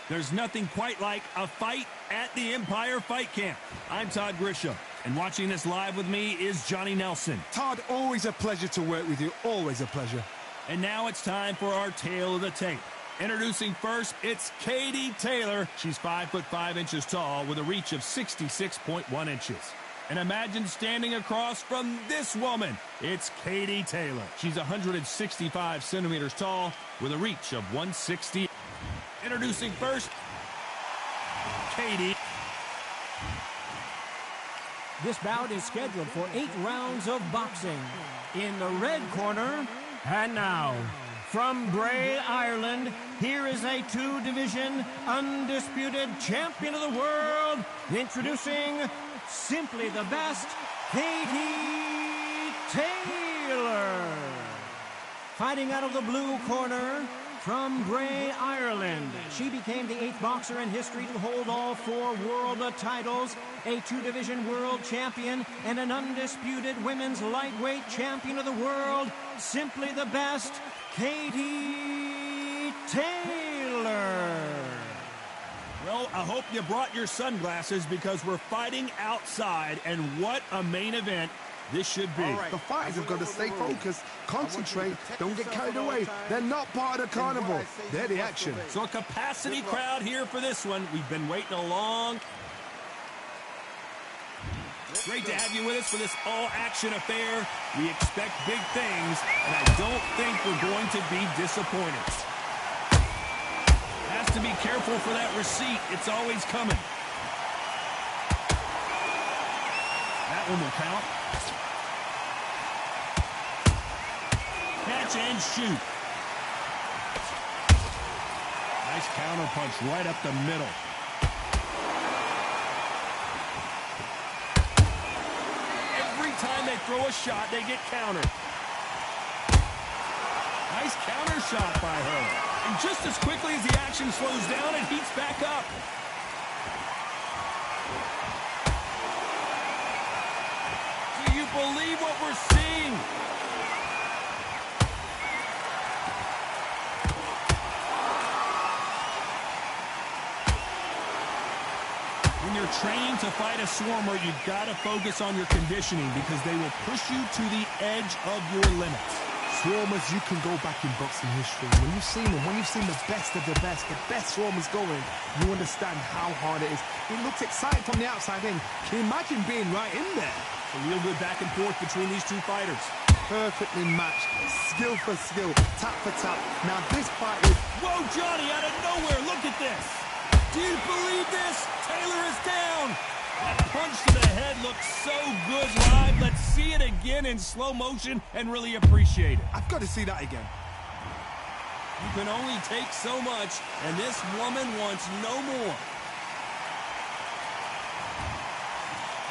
There's nothing quite like a fight at the Empire Fight Camp. I'm Todd Grisham, and watching this live with me is Johnny Nelson. Todd, always a pleasure to work with you. Always a pleasure. And now it's time for our Tale of the Tape. Introducing first, it's Katie Taylor. She's 5'5" tall with a reach of 66.1 inches. And imagine standing across from this woman. It's Katie Taylor. She's 165 centimeters tall with a reach of 160. Introducing first, Katie. This bout is scheduled for 8 rounds of boxing. In the red corner, and now, from Bray, Ireland, here is a 2-division undisputed champion of the world, introducing simply the best, Katie Taylor. Fighting out of the blue corner, from Bray, Ireland, she became the 8th boxer in history to hold all 4 world titles, a 2-division world champion, and an undisputed women's lightweight champion of the world, simply the best, Katie Taylor. Well, I hope you brought your sunglasses because we're fighting outside, and what a main event this should be. The fighters have got to stay focused, concentrate, don't get carried away. They're not part of the carnival. They're the action. So a capacity crowd here for this one. We've been waiting a long... Great to have you with us for this all-action affair. We expect big things, and I don't think we're going to be disappointed. Has to be careful for that receipt. It's always coming. That one will count. Catch and shoot. Nice counter punch right up the middle. Every time they throw a shot, they get countered. Nice counter shot by her. And just as quickly as the action slows down, it heats back up. Do you believe what we're seeing? When you're training to fight a swarmer, you've got to focus on your conditioning because they will push you to the edge of your limits. Swarmers, you can go back in boxing history. When you've seen them, when you've seen the best of the best swarmers going, you understand how hard it is. It looks exciting from the outside in. Can you imagine being right in there? A real good back and forth between these two fighters. Perfectly matched, skill for skill, tap for tap. Now this fight is... Whoa, Johnny, out of nowhere, look at this. Do you believe this? Taylor is down. That punch to the head looks so good live. Let's see it again in slow motion and really appreciate it. I've got to see that again. You can only take so much, and this woman wants no more.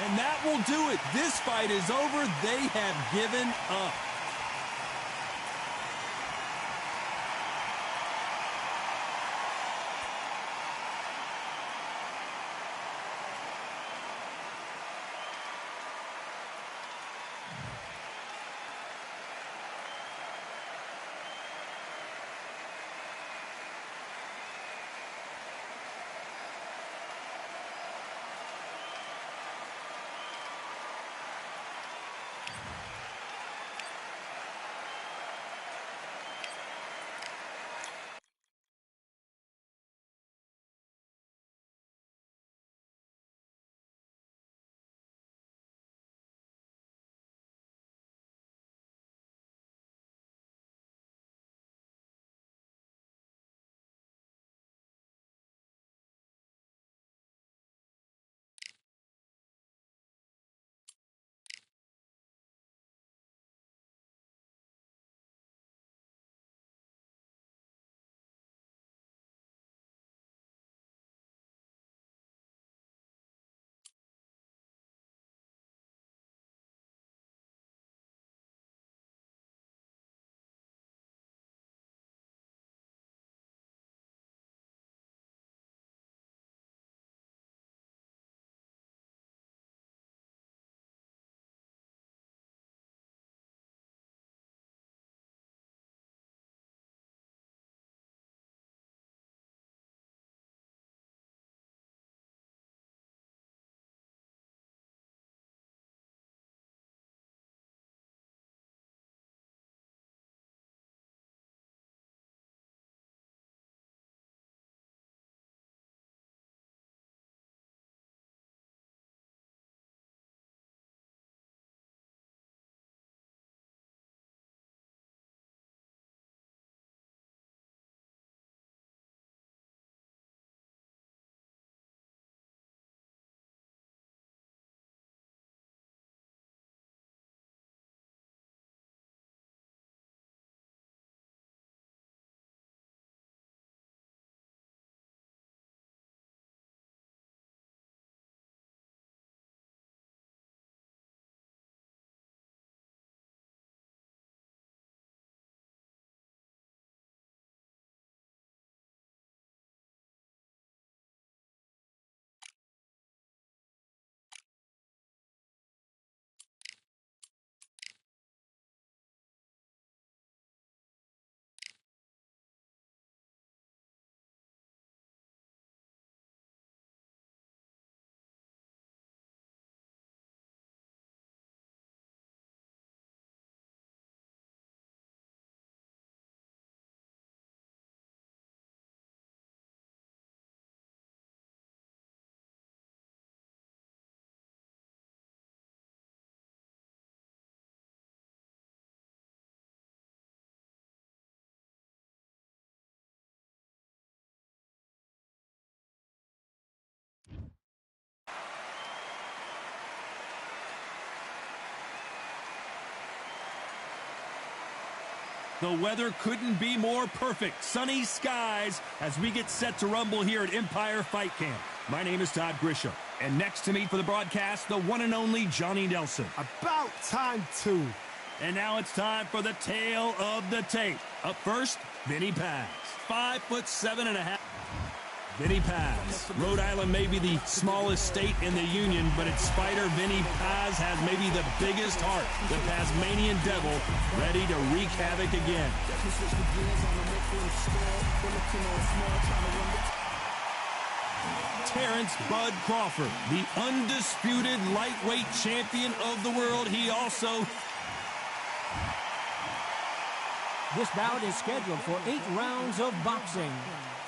And that will do it. This fight is over. They have given up. The weather couldn't be more perfect. Sunny skies as we get set to rumble here at Empire Fight Camp. My name is Todd Grisham, and next to me for the broadcast, the one and only Johnny Nelson. About time, too. And now it's time for the tale of the tape. Up first, Vinny Paz, 5'7.5". Vinny Paz. Rhode Island may be the smallest state in the union, but its fighter, Vinny Paz, has maybe the biggest heart. The Tasmanian Devil, ready to wreak havoc again. Terrence Bud Crawford, the undisputed lightweight champion of the world. He also... This bout is scheduled for 8 rounds of boxing.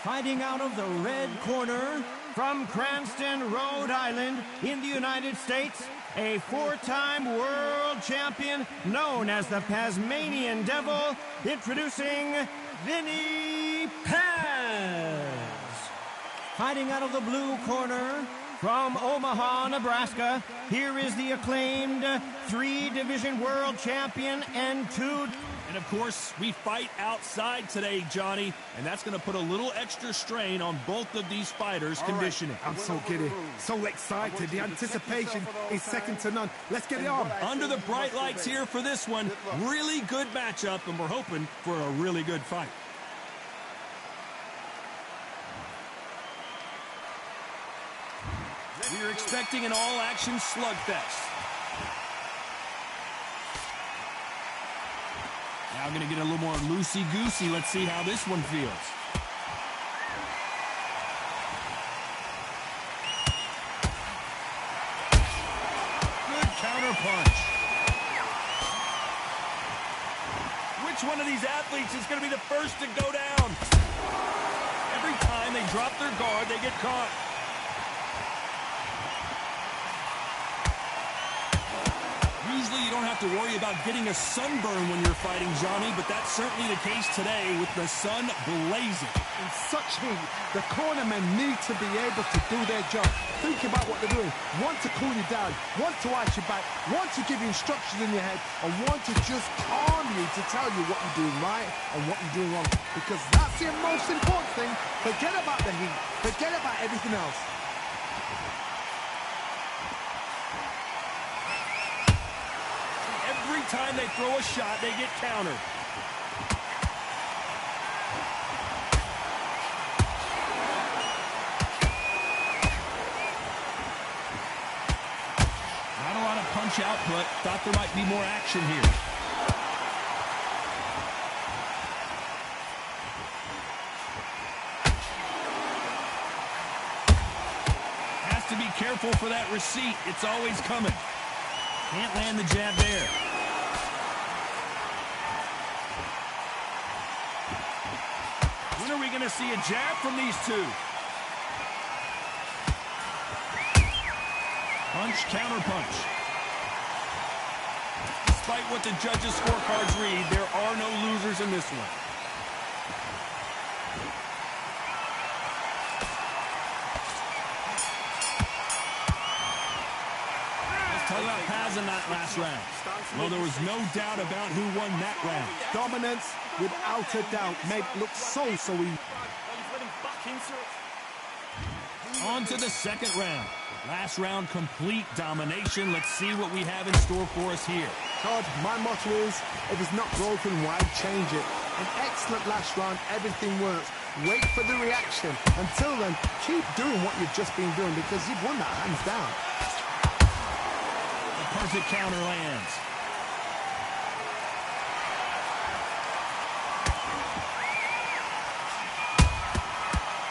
Fighting out of the red corner, from Cranston, Rhode Island, in the United States, a 4-time world champion known as the Tasmanian Devil, introducing Vinny Paz. Fighting out of the blue corner, from Omaha, Nebraska, here is the acclaimed 3-division world champion and 2... And, of course, we fight outside today, Johnny, and that's going to put a little extra strain on both of these fighters' conditioning. I'm so giddy, so excited. The anticipation is second to none. Let's get it on. Under the bright lights here for this one. Really good matchup, and we're hoping for a really good fight. We're expecting an all-action slugfest. Now going to get a little more loosey-goosey. Let's see how this one feels. Good counter punch. Which one of these athletes is going to be the first to go down? Every time they drop their guard, they get caught. Usually you don't have to worry about getting a sunburn when you're fighting, Johnny, but that's certainly the case today with the sun blazing. In such heat, the cornermen need to be able to do their job. Think about what they're doing. One to cool you down, one to ice you back, one to give you instructions in your head, and one to just calm you to tell you what you're doing right and what you're doing wrong. Because that's the most important thing. Forget about the heat. Forget about everything else. Every time they throw a shot, they get countered. Not a lot of punch output. Thought there might be more action here. Has to be careful for that receipt. It's always coming. Can't land the jab there. When are we going to see a jab from these two? Punch, counter punch. Despite what the judges' scorecards read, there are no losers in this one. Talk about Paz in that last round. Well, there was no doubt about who won that round. Dominance, without a doubt, made it look so easy. On to the second round. Last round, complete domination. Let's see what we have in store for us here. Todd, my motto is, if it's not broken, why change it? An excellent last round, everything works. Wait for the reaction. Until then, keep doing what you've just been doing because you've won that hands down. Perfect counter lands.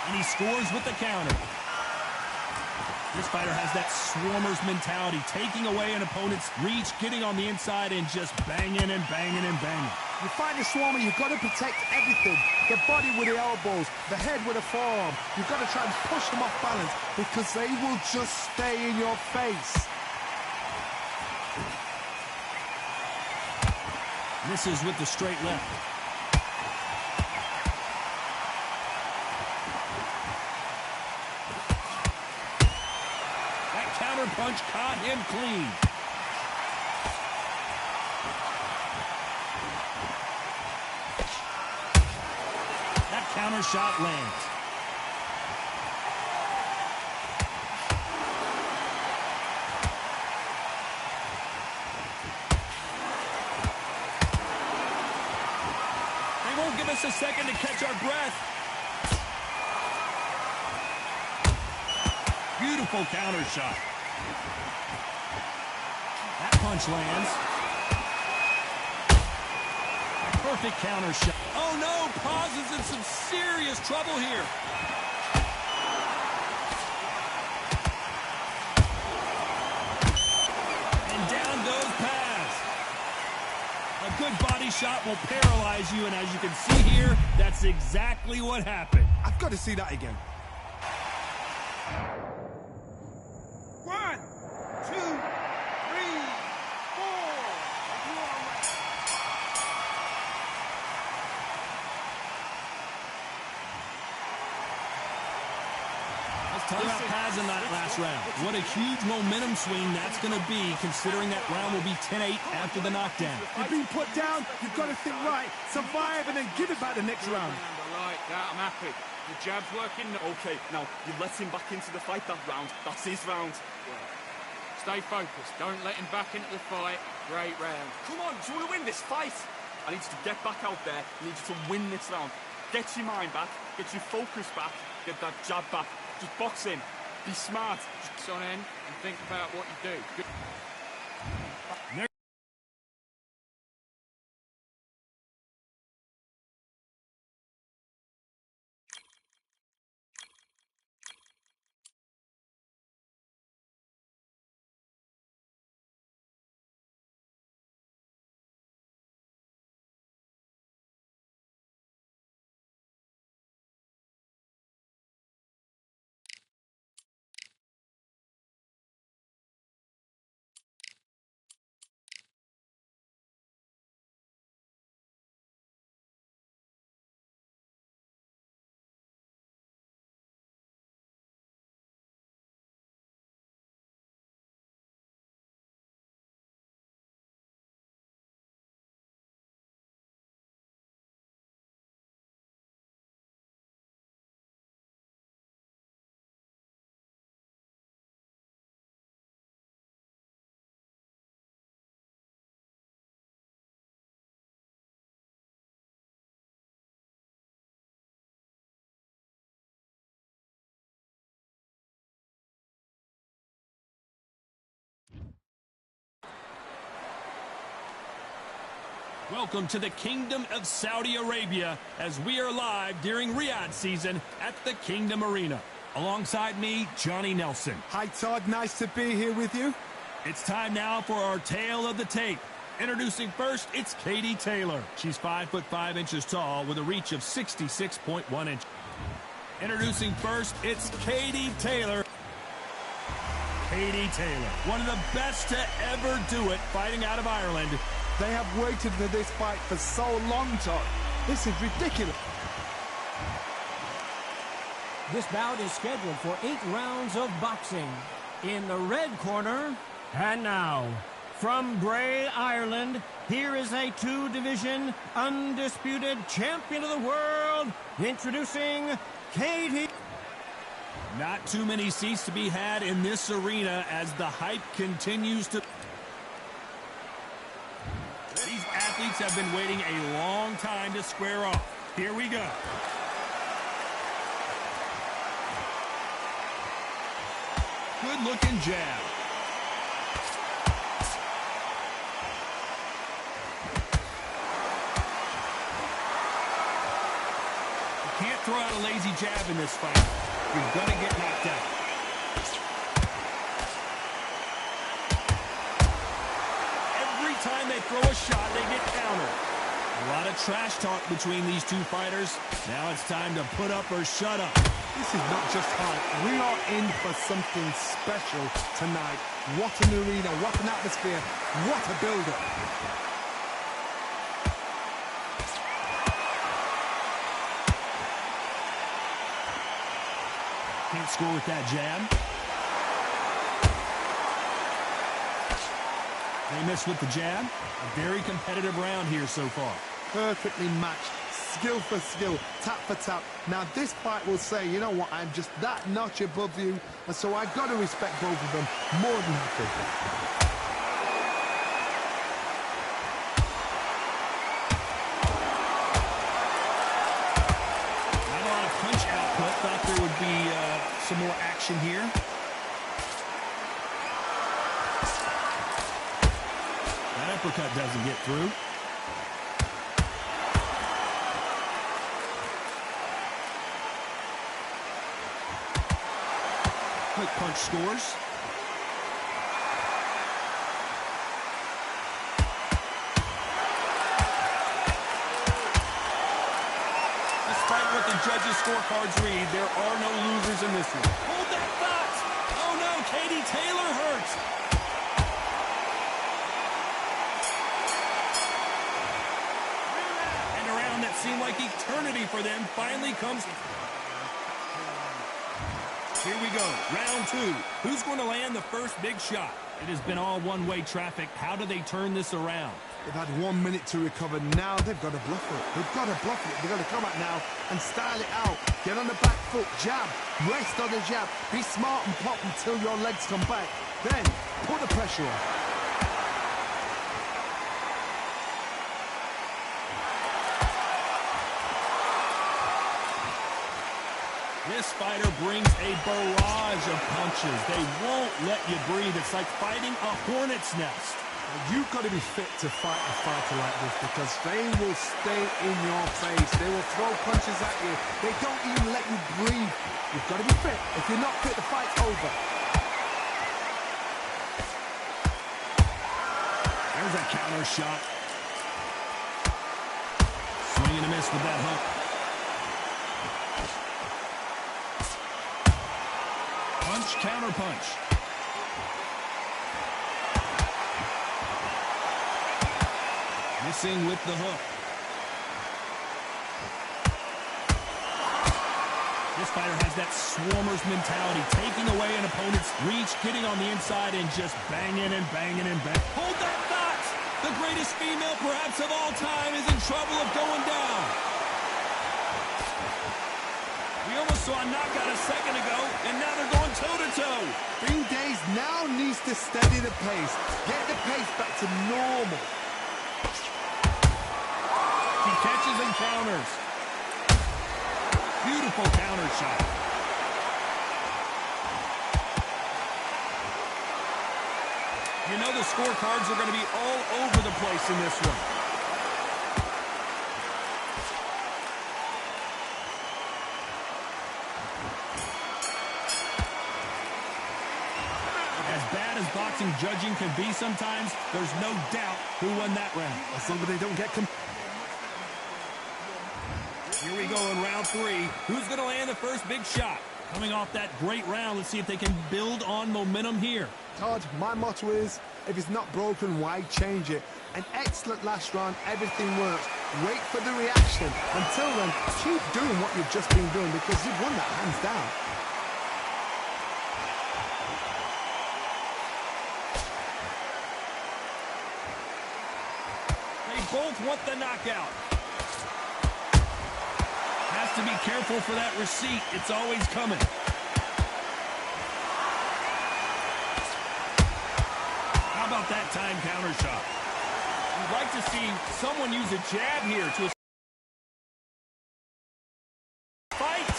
And he scores with the counter. This fighter has that swarmer's mentality, taking away an opponent's reach, getting on the inside, and just banging and banging and banging. You fight the swarmer, you've got to protect everything. The body with the elbows, the head with the forearm. You've got to try and push them off balance because they will just stay in your face. Misses with the straight left. That counter punch caught him clean. counter shot lands. They won't give us a second to catch our breath. Beautiful counter shot. That punch lands. Perfect counter shot. Oh no, Paz is in some serious trouble here. And down goes Paz. A good body shot will paralyze you, and as you can see here, that's exactly what happened. I've got to see that again. 1, 2, 3, 4. Talk about Paz in that last round. What a huge momentum swing that's going to be, considering that round will be 10-8 after the knockdown. You've been put down, you've got to think right, survive, and then give it back the next round. I like that, I'm happy. The jab's working. Okay, now, you let him back into the fight that round. That's his round. Stay focused. Don't let him back into the fight. Great round. Come on, do you want to win this fight? I need you to get back out there. I need you to win this round. Get your mind back. Get your focus back. Get that jab back. Just box in. Be smart. Just on end and think about what you do. Good. Welcome to the Kingdom of Saudi Arabia as we are live during Riyadh season at the Kingdom Arena. Alongside me, Johnny Nelson. Hi, Todd. Nice to be here with you. It's time now for our tale of the tape. Introducing first, it's Katie Taylor. She's 5'5" tall with a reach of 66.1 inches. Introducing first, it's Katie Taylor. Katie Taylor, one of the best to ever do it, fighting out of Ireland. They have waited for this fight for so long, Todd. This is ridiculous. This bout is scheduled for 8 rounds of boxing. In the red corner, and now, from Bray, Ireland, here is a 2-division undisputed champion of the world, introducing Katie. Not too many seats to be had in this arena as the hype continues to... These athletes have been waiting a long time to square off. Here we go. Good-looking jab. You can't throw out a lazy jab in this fight. You're going to get knocked out. Every time they throw a shot, they get countered. A lot of trash talk between these two fighters. Now it's time to put up or shut up. This is not just hype. We are in for something special tonight. What an arena, what an atmosphere, what a build-up. Can't score with that jab. They miss with the jab. A very competitive round here so far. Perfectly matched. skill for skill, tap for tap. Now this fight will say, you know what, I'm just that notch above you, and so I've got to respect both of them more than happy. Thought there would be some more action here. That uppercut doesn't get through. Quick punch scores. Despite what the judges' scorecards read, there are no losers in this one. Hold that thought! Oh no, Katie Taylor hurt! And a round that seemed like eternity for them finally comes. Here we go, round two. Who's going to land the first big shot? It has been all one-way traffic. How do they turn this around? They've had 1 minute to recover. Now they've got to bluff it. They've got to bluff it. They've got to come out now and style it out. Get on the back foot, jab, rest on the jab. Be smart and pop until your legs come back. Then put the pressure on. This fighter brings a barrage of punches. They won't let you breathe. It's like fighting a hornet's nest. You've got to be fit to fight a fighter like this because they will stay in your face. They will throw punches at you. They don't even let you breathe. You've got to be fit. If you're not fit, the fight's over. There's a counter shot. Swing and a miss with that hook. Punch, counter punch. Missing with the hook. This fighter has that swarmer's mentality, taking away an opponent's reach, getting on the inside and just banging and banging and banging. Hold that thought! The greatest female perhaps of all time is in trouble of going down. We almost saw a knockout a second ago, and now they're going toe-to-toe. Bing Days now needs to steady the pace. Get the pace back to normal. He catches and counters. Beautiful counter shot. You know the scorecards are going to be all over the place in this one. As bad as boxing judging can be sometimes, there's no doubt who won that round. As long as they don't get... Here we go in round three. Who's going to land the first big shot? Coming off that great round, let's see if they can build on momentum here. Todd, my motto is, if it's not broken, why change it? An excellent last round, everything works. Wait for the reaction. Until then, keep doing what you've just been doing because you've won that hands down. They both want the knockout. Has to be careful for that receipt. It's always coming. How about that time counter shot? We'd like to see someone use a jab here to fight.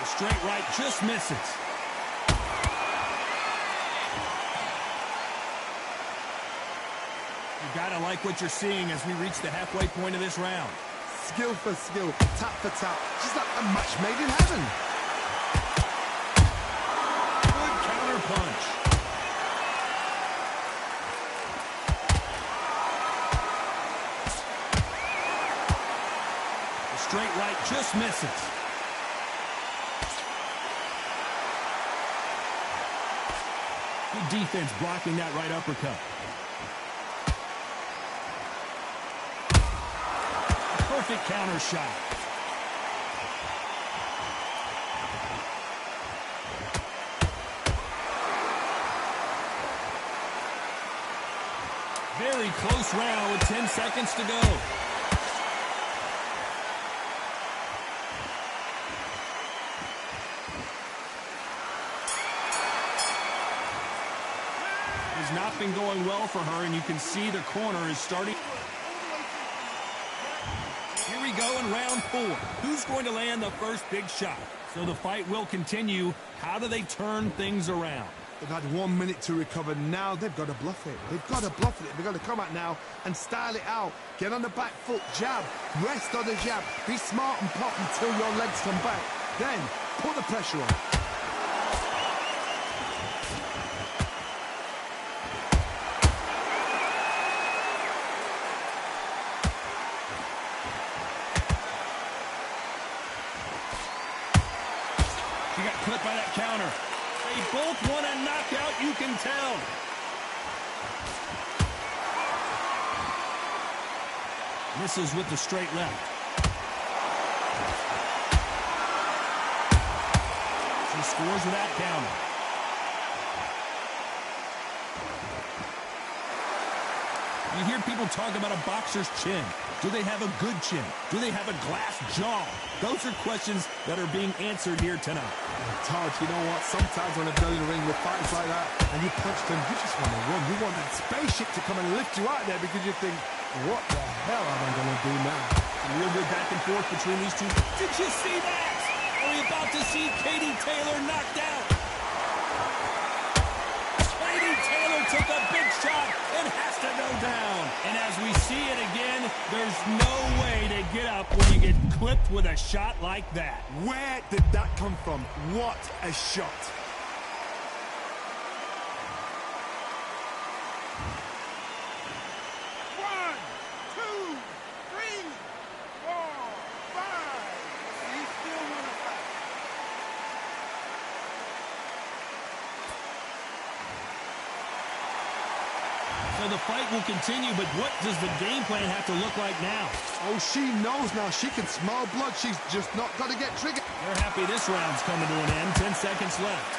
The straight right just misses. You gotta like what you're seeing as we reach the halfway point of this round. Skill for skill, tap for tap, just like a match made in heaven. Good counter punch. The straight right just misses. Good defense blocking that right uppercut. Perfect counter shot. close round with 10 seconds to go. It's not been going well for her, and you can see the corner is starting. Here we go in round 4. Who's going to land the first big shot? So the fight will continue. How do they turn things around? They've had 1 minute to recover. Now they've got to bluff it. They've got to bluff it. They've got to come out now and style it out. Get on the back foot, jab, rest on the jab. Be smart and pop until your legs come back. Then put the pressure on. She got clipped by that counter. They both want a knockout, you can tell. Misses with the straight left. She scores with that counter. You hear people talk about a boxer's chin. Do they have a good chin? Do they have a glass jaw? Those are questions that are being answered here tonight. Taj, you know what? Sometimes when they're in the ring with fights like that and you punch them, you just want to run. You want that spaceship to come and lift you out there because you think, what the hell am I going to do now? A real good back and forth between these two. Did you see that? Are we about to see Katie Taylor knocked out? Katie Taylor took a big shot and has to go down. And as we see it again, there's no way to get up when you get clipped with a shot like that. Where did that come from? What a shot. So the fight will continue, but what does the game plan have to look like now? Oh, she knows now. She can smell blood. She's just not got to get triggered. They're happy this round's coming to an end. 10 seconds left.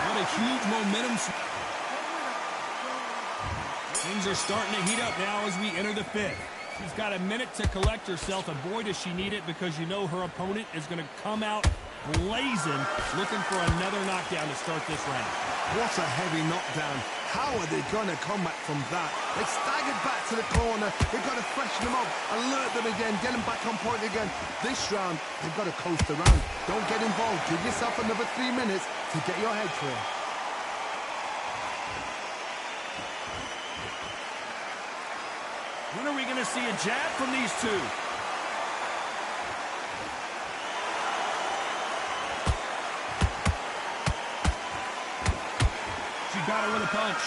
What a huge momentum. Things are starting to heat up now as we enter the 5th. She's got a minute to collect herself, and boy, does she need it, because you know her opponent is going to come out blazing, looking for another knockdown to start this round. What a heavy knockdown. How are they going to come back from that? They staggered back to the corner. They've got to freshen them up, alert them again, get them back on point again. This round, they've got to coast around. Don't get involved. Give yourself another 3 minutes to get your head clear. When are we going to see a jab from these two? She got her with a punch.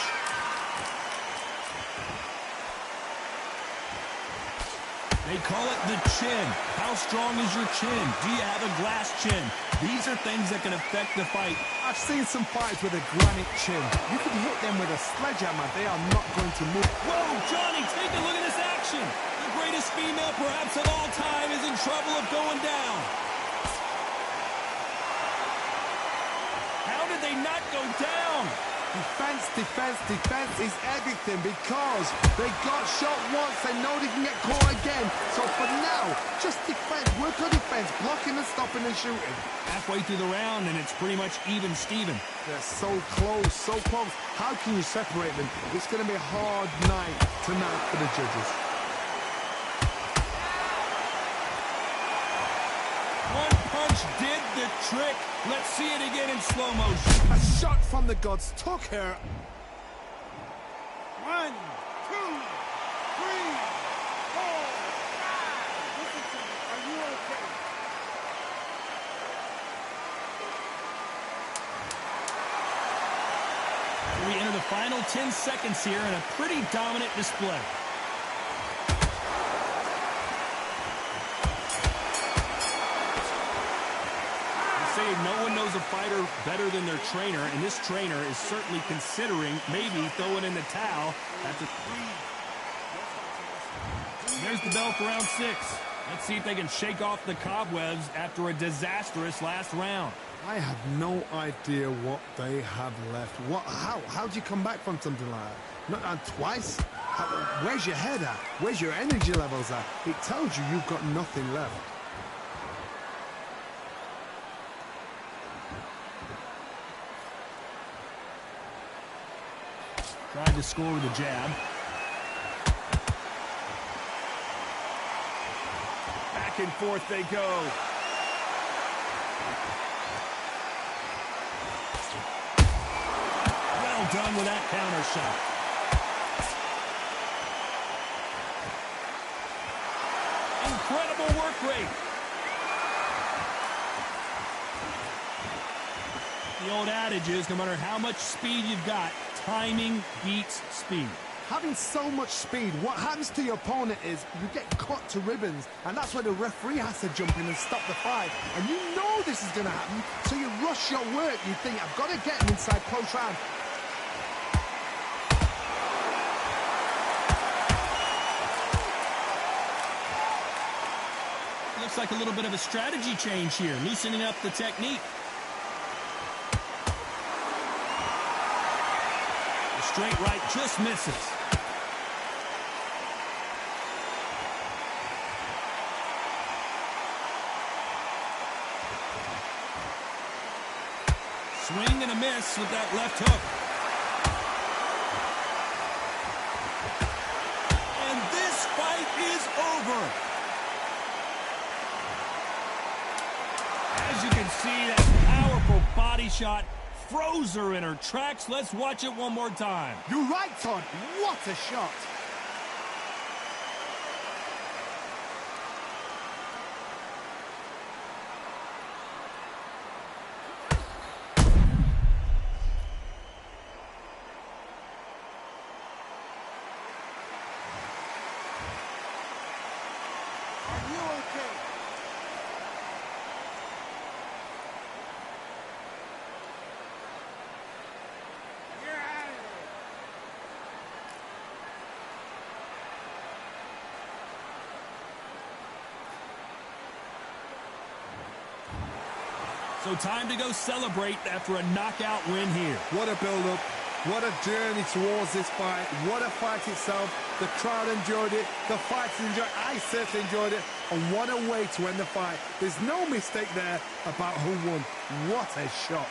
They call it the chin. How strong is your chin? Do you have a glass chin? These are things that can affect the fight. I've seen some fights with a granite chin. You can hit them with a sledgehammer. They are not going to move. Whoa, Johnny, take a look at this action. The greatest female perhaps of all time is in trouble of going down. How did they not go down? Defense, defense, defense is everything, because they got shot once. They know they can get caught again. So for now, just defense. Work on defense. Blocking and stopping and shooting. Halfway through the round, and it's pretty much even Steven. They're so close, so close. How can you separate them? It's going to be a hard night tonight for the judges. One punch did the trick. Let's see it again in slow motion. A shot from the gods took her. 1, 2, 3, 4, 5. Listen to me. Are you okay? We enter the final 10 seconds here in a pretty dominant display. No one knows a fighter better than their trainer, and this trainer is certainly considering maybe throwing in the towel. That's a 3. There's the bell for round 6. Let's see if they can shake off the cobwebs after a disastrous last round. I have no idea what they have left. How do you come back from something like that? Not done twice? Where's your head at? Where's your energy levels at? It tells you you've got nothing left. Tried to score with a jab. Back and forth they go. Well done with that counter shot. Incredible work rate. The old adage is, no matter how much speed you've got, timing beats speed. Having so much speed, what happens to your opponent is you get cut to ribbons, and that's where the referee has to jump in and stop the fight. And you know this is going to happen, so you rush your work. You think, I've got to get him inside close round. Looks like a little bit of a strategy change here, loosening up the technique. The straight right just misses. Swing and a miss with that left hook. And this fight is over. As you can see, that powerful body shot froze her in her tracks. Let's watch it one more time. You're right, Todd. What a shot. Are you okay? You're out of here. So time to go celebrate after a knockout win here. What a build-up. What a journey towards this fight. What a fight itself. The crowd enjoyed it. The fighters enjoyed it. I certainly enjoyed it. And what a way to end the fight. There's no mistake there about who won. What a shot.